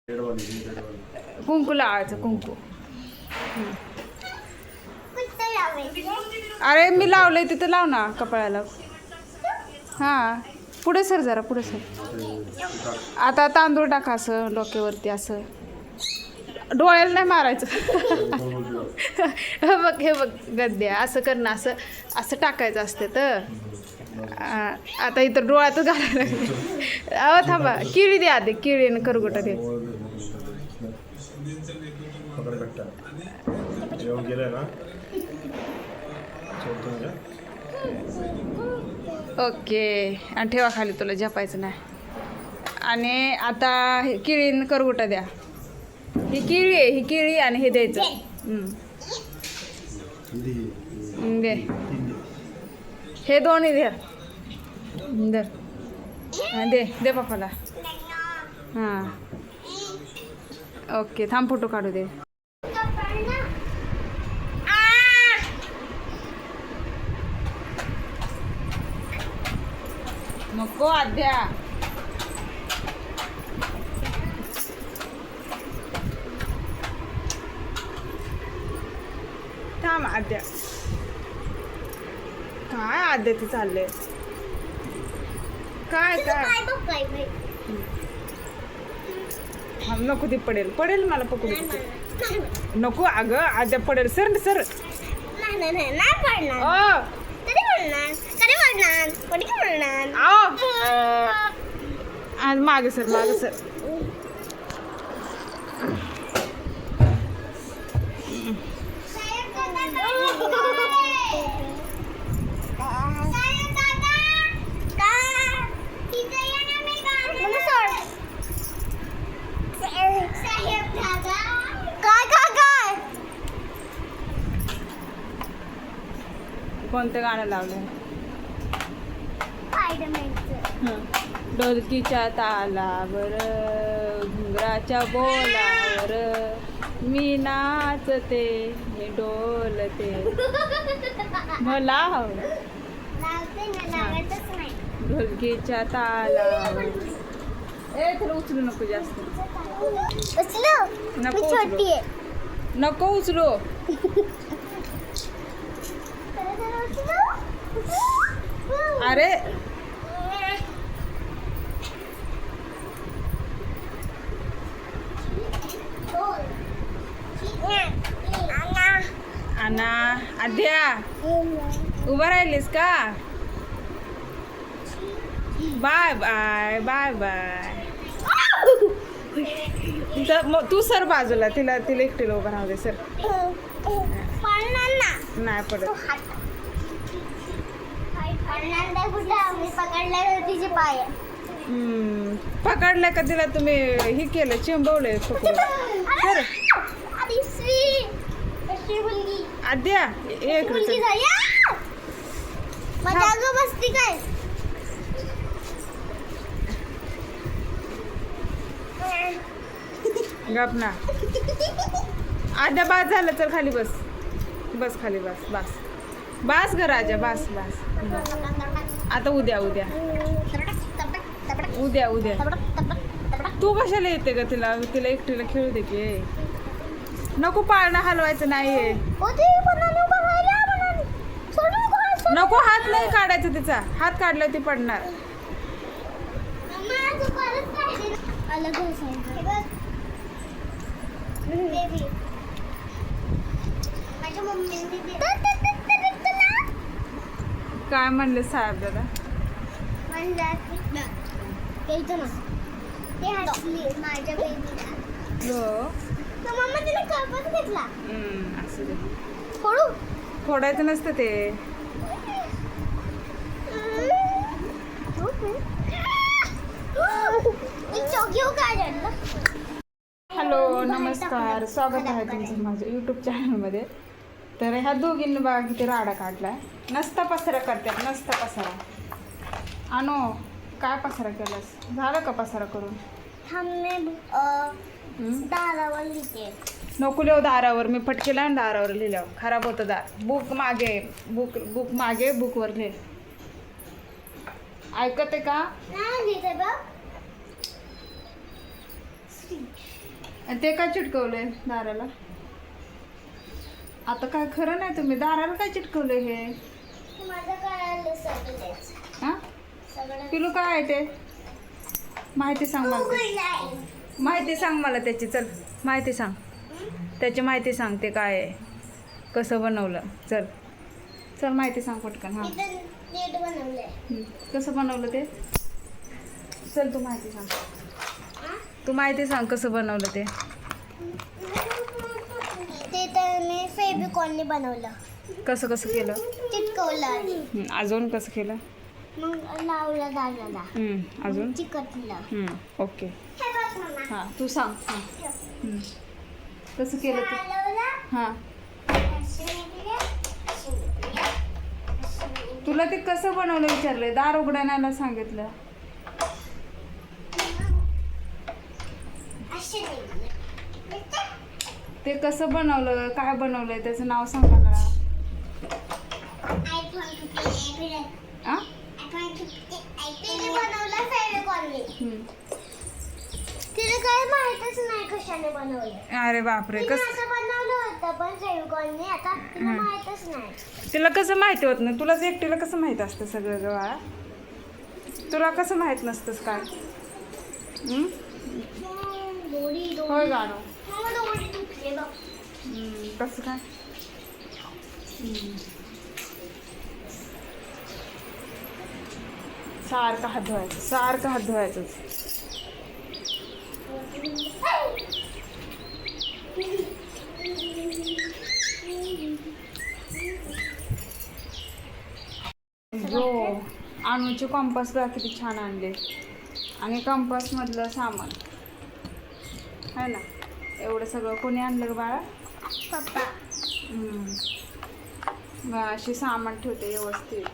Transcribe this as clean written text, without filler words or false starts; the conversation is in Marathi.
कुंकू लावायचं कुंकू. अरे मी लावलंय तिथं लाव ना कपाळाला. हां पुढे सर जरा पुढे सर. आता तांदूळ टाका असं डोक्यावरती असं. डोळ्याला नाही मारायचं. हे बघ हे बघ गद्या असं करणं असं असं टाकायचं असते तर. आता इथं डोळ्यातच घालायला लागले. अहो थांबा किळी दे आधी किळीने करगोटा दे. ओके आणि ठेवा खाली तुला झपायचं नाही. आणि आता हे किळीने करगोटा द्या. ही किळी आहे ही किळी आणि हे द्यायचं. दे हे दोन्ही द्या. दे दे पप्पाला. हां ओके थांब फोटो काढू दे. नको आद्या. थांब आद्या. काय आद्याचं चाललंय काय काय. नको ती पडेल पडेल मला पकडू. नको अगं आद्या पडेल. सर सर आज मागे सर मागे सर. कोणतं गाणं लावलं. ढोलकीच्या तालावर घुंगराच्या बोलावर मी नाचते मी डोलते मला हवं. ढोलकीच्या तालावर. ए तुला उचलू नको जास्त. नको उचलू नको उचलू. अरे आना आद्या उभा राहिलीस का. Bye bye bye bye. तू सर बाजूला तिला तिला एकटीला उभा राहू दे सर. नाही पडत. पकडलं का तिला तुम्ही हे केलं चिंबवलंय पकडून. सर आद्या एक गप ना. आद्या बास झालं चल खाली बस. बस खाली बस बस बस ग राजा बस बस. आता उद्या उद्या उद्या उद्या. तू कशाला येते ग तिला तिला एकटीला खेळू दे की. नको पाळणं हलवायचं नाहीये. नको हात नाही काढायचं तिचा. हात काढला ती पडणार. काय म्हणले साहेब दादा. असं दे. फोडायचं नसतं ते. हॅलो नमस्कार स्वागत आहे तुमचं माझ्या यूट्यूब चॅनलमध्ये. तर ह्या दोघींनी बघा किती राडा काढलाय. नसता पसारा करतात नसता पसारा. आणो काय पसारा केलास. झालं का पसारा करून. नको लिहू दारावर. मी फटकेला दारावर लिहिल्यावर खराब होतं दार. बुक मागे बुक बुक मागे बुकवर लिह. ऐकते का. आणि ते काय चिटकवलंय दाराला? आता काय खरं नाही, तुम्ही दाराला काय चिटकवलंय हे? हा पिलू काय आहे ते? माहिती सांग मला. माहिती सांग मला त्याची. चल माहिती सांग, त्याची माहिती सांग. ते काय आहे, कसं बनवलं? चल चल माहिती सांग पटकन. हां कसं बनवलं ते? चल तू माहिती सांग. तू माहिती सांग कसं बनवलं ते. ते तर मी फेविकॉलने बनवलं. कसं कसं केलं? चिटकवलं आधी. अजून कसं केलं? मग लावलं दाराला. अजून चिकटलं. ओके. हे बघ मम्मा. हां तू सांग. हां कसं केलं तू? लावलं. हां अशी निघली, अशी निघली, अशी निघली. तुला ते कसं बनवलं विचारलंय, दार उघडायला सांगितलं. अशी निघली. दिसतं? ते कसं बनवलं, काय बनवलंय, त्याचं नाव सांग मला. iPhone 15 आ? iPhone 15 तिने बनवलं फेविकॉलने. तिला काय माहितच नाही कशाने बनवलं. अरे बापरे, तिने कसं असं बनवलं होतं पण फेविकॉलने. आता तिला माहितच नाही. तिला कसं माहिती होत नाही? तुलाच एकटीला कसं माहित असतं सगळं गं? तुला कसं माहित नसतंस काय? दोरी होय गाणं. दोरी तुटली बघ. कसं काय? सारखं हात धुवायचं, सारखं हात धुवायचंच. जो अनुचे कंपास बघा किती छान आणले. आणि कंपास मधलं सामान आहे ना, एवढं सगळं कोणी आणलं ग बाळा? पप्पा. अशी सामान ठेवते व्यवस्थित.